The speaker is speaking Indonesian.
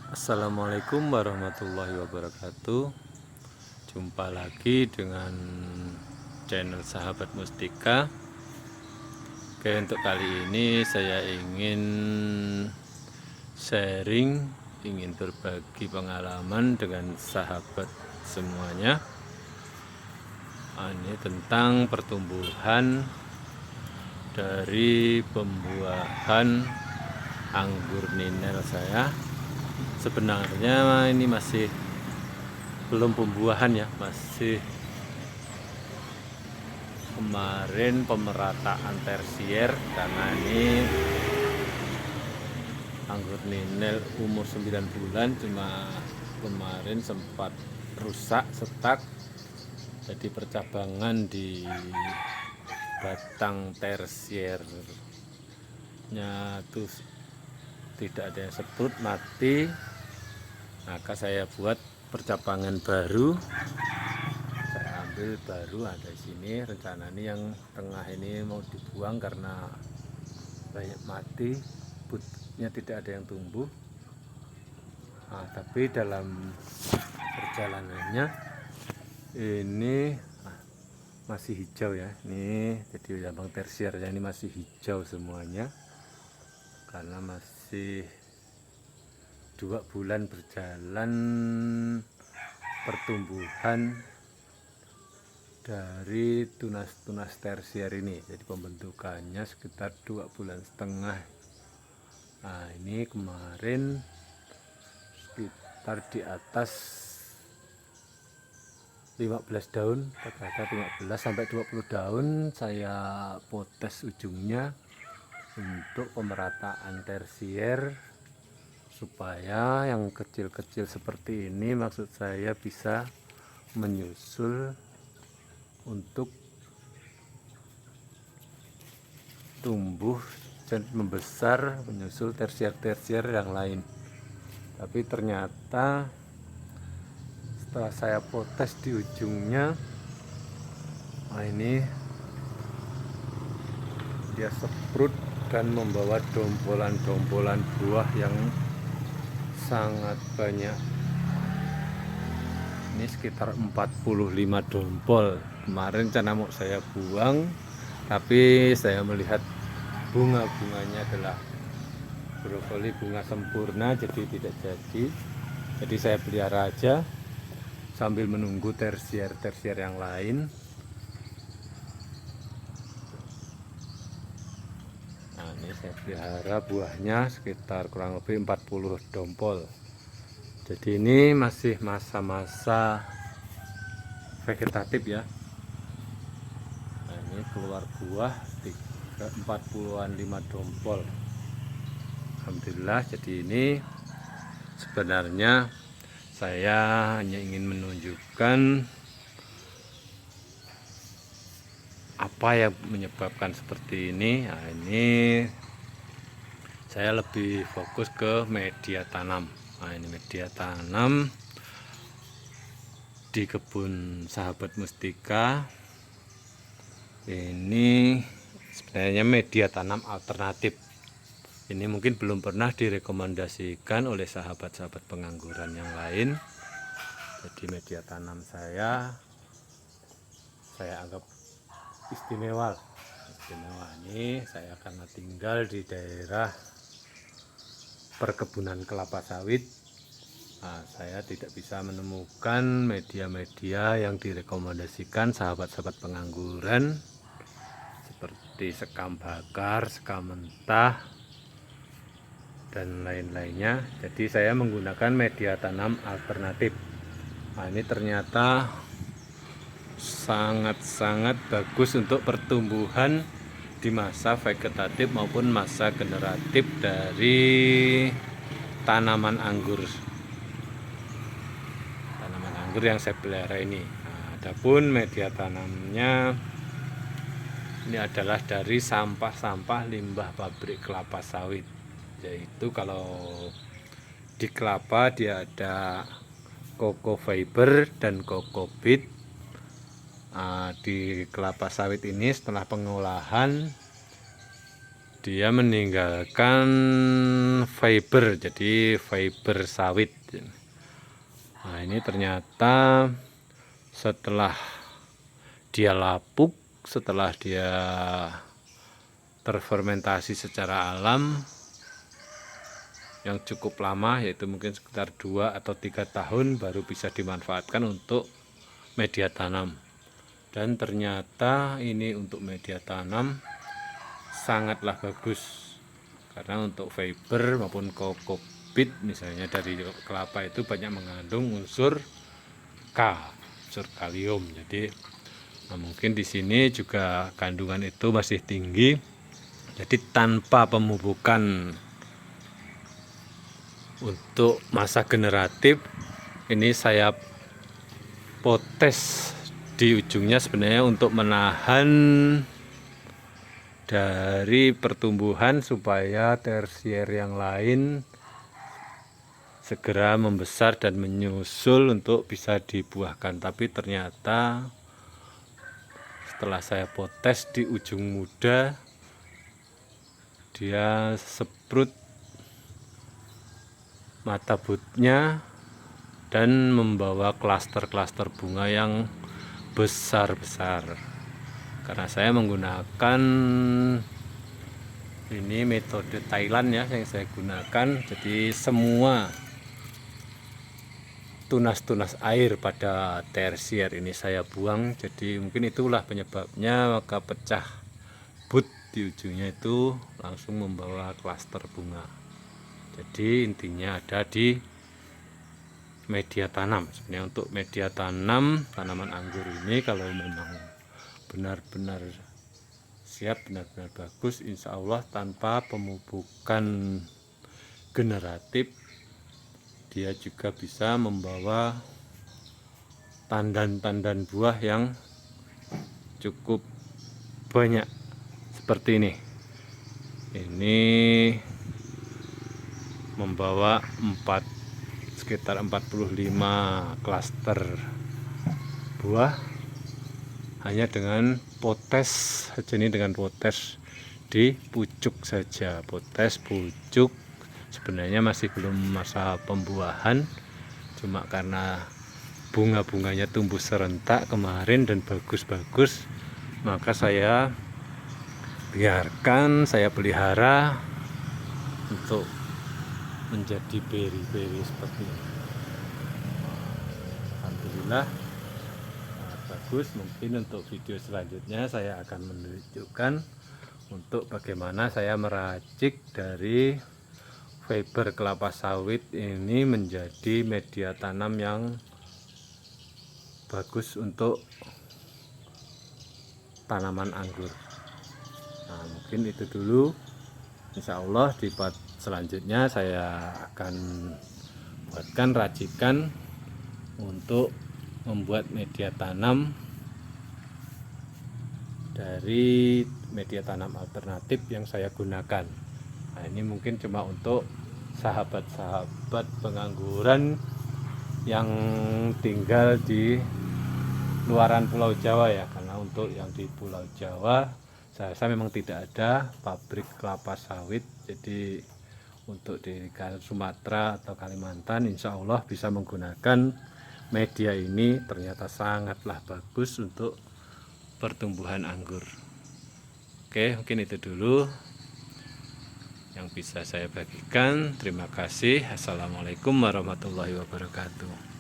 Assalamualaikum warahmatullahi wabarakatuh. Jumpa lagi dengan channel Sahabat Mustika. Oke, untuk kali ini saya ingin sharing, ingin berbagi pengalaman dengan sahabat semuanya. Ini tentang pertumbuhan dari pembuahan anggur ninel saya. Sebenarnya ini masih belum pembuahan ya, masih kemarin pemerataan tersier, karena ini anggur ninel umur 9 bulan, cuma kemarin sempat rusak, setak, jadi percabangan di batang tersiernya tuh tidak ada yang seprut, mati. Maka saya buat percabangan baru, saya ambil baru ada di sini. Rencana ini yang tengah ini mau dibuang karena banyak mati, putnya tidak ada yang tumbuh. Tapi dalam perjalanannya ini masih hijau ya, ini jadi cabang tersiernya ini masih hijau semuanya, karena masih 2 bulan berjalan pertumbuhan dari tunas-tunas tersier ini. Jadi pembentukannya sekitar 2,5 bulan. Ini kemarin sekitar di atas 15 daun, kata 15 sampai 20 daun saya potes ujungnya untuk pemerataan tersier, supaya yang kecil-kecil seperti ini, maksud saya, bisa menyusul untuk tumbuh dan membesar, menyusul tersier-tersier yang lain. Tapi ternyata setelah saya potes di ujungnya, ini dia seprut dan membawa dompolan-dompolan buah yang sangat banyak. Ini sekitar 45 dompol. Kemarin rencana mau saya buang, tapi saya melihat bunga-bunganya adalah brokoli bunga sempurna, jadi tidak jadi. Jadi saya pelihara aja sambil menunggu tersier-tersier yang lain. Ini saya pelihara buahnya sekitar kurang lebih 40 dompol. Jadi ini masih masa-masa vegetatif ya. Ini keluar buah 45 dompol. Alhamdulillah. Jadi ini sebenarnya saya hanya ingin menunjukkan apa yang menyebabkan seperti ini. Ini saya lebih fokus ke media tanam. Ini media tanam di kebun Sahabat Mustika. Ini sebenarnya media tanam alternatif. Ini mungkin belum pernah direkomendasikan oleh sahabat-sahabat pengangguran yang lain. Jadi media tanam saya anggap istimewa. Ini saya karena tinggal di daerah perkebunan kelapa sawit. Saya tidak bisa menemukan media-media yang direkomendasikan sahabat-sahabat pengangguran, seperti sekam bakar, sekam mentah, dan lain-lainnya. Jadi saya menggunakan media tanam alternatif. Ini ternyata sangat-sangat bagus untuk pertumbuhan di masa vegetatif maupun masa generatif dari tanaman anggur yang saya pelihara ini. Adapun media tanamnya ini adalah dari sampah-sampah limbah pabrik kelapa sawit. Yaitu kalau di kelapa dia ada coco fiber dan coco beet. Di kelapa sawit ini setelah pengolahan dia meninggalkan fiber, jadi fiber sawit. Nah, ini ternyata setelah dia lapuk, setelah dia terfermentasi secara alam yang cukup lama, yaitu mungkin sekitar 2 atau 3 tahun, baru bisa dimanfaatkan untuk media tanam. Dan ternyata ini untuk media tanam sangatlah bagus, karena untuk fiber maupun kokopit misalnya dari kelapa itu banyak mengandung unsur K, unsur kalium. Jadi mungkin di sini juga kandungan itu masih tinggi. Jadi tanpa pemupukan untuk masa generatif, ini saya potes di ujungnya sebenarnya untuk menahan dari pertumbuhan supaya tersier yang lain segera membesar dan menyusul untuk bisa dibuahkan. Tapi ternyata setelah saya potes di ujung muda, dia seprut mata butnya dan membawa klaster-klaster bunga yang besar-besar. Karena saya menggunakan ini metode Thailand ya yang saya gunakan, jadi semua tunas-tunas air pada tersier ini saya buang. Jadi mungkin itulah penyebabnya, maka pecah but di ujungnya itu langsung membawa klaster bunga. Jadi intinya ada di media tanam. Sebenarnya untuk media tanam tanaman anggur ini, kalau memang benar-benar siap, benar-benar bagus, insya Allah tanpa pemupukan generatif, dia juga bisa membawa tandan-tandan buah yang cukup banyak seperti ini. Ini membawa sekitar 45 klaster buah hanya dengan potes saja. Ini dengan potes di pucuk saja, potes pucuk. Sebenarnya masih belum masa pembuahan, cuma karena bunga-bunganya tumbuh serentak kemarin dan bagus-bagus, maka saya biarkan, saya pelihara untuk menjadi beri-beri seperti ini. Alhamdulillah bagus. Mungkin untuk video selanjutnya saya akan menunjukkan untuk bagaimana saya meracik dari fiber kelapa sawit ini menjadi media tanam yang bagus untuk tanaman anggur. Nah, mungkin itu dulu. Insya Allah di part selanjutnya saya akan buatkan racikan untuk membuat media tanam dari media tanam alternatif yang saya gunakan. Nah, ini mungkin cuma untuk sahabat-sahabat pengangguran yang tinggal di luaran Pulau Jawa ya, karena untuk yang di Pulau Jawa saya rasa memang tidak ada pabrik kelapa sawit. Jadi untuk di Sumatera atau Kalimantan insya Allah bisa menggunakan media ini. Ternyata sangatlah bagus untuk pertumbuhan anggur. Oke, mungkin itu dulu yang bisa saya bagikan. Terima kasih. Assalamualaikum warahmatullahi wabarakatuh.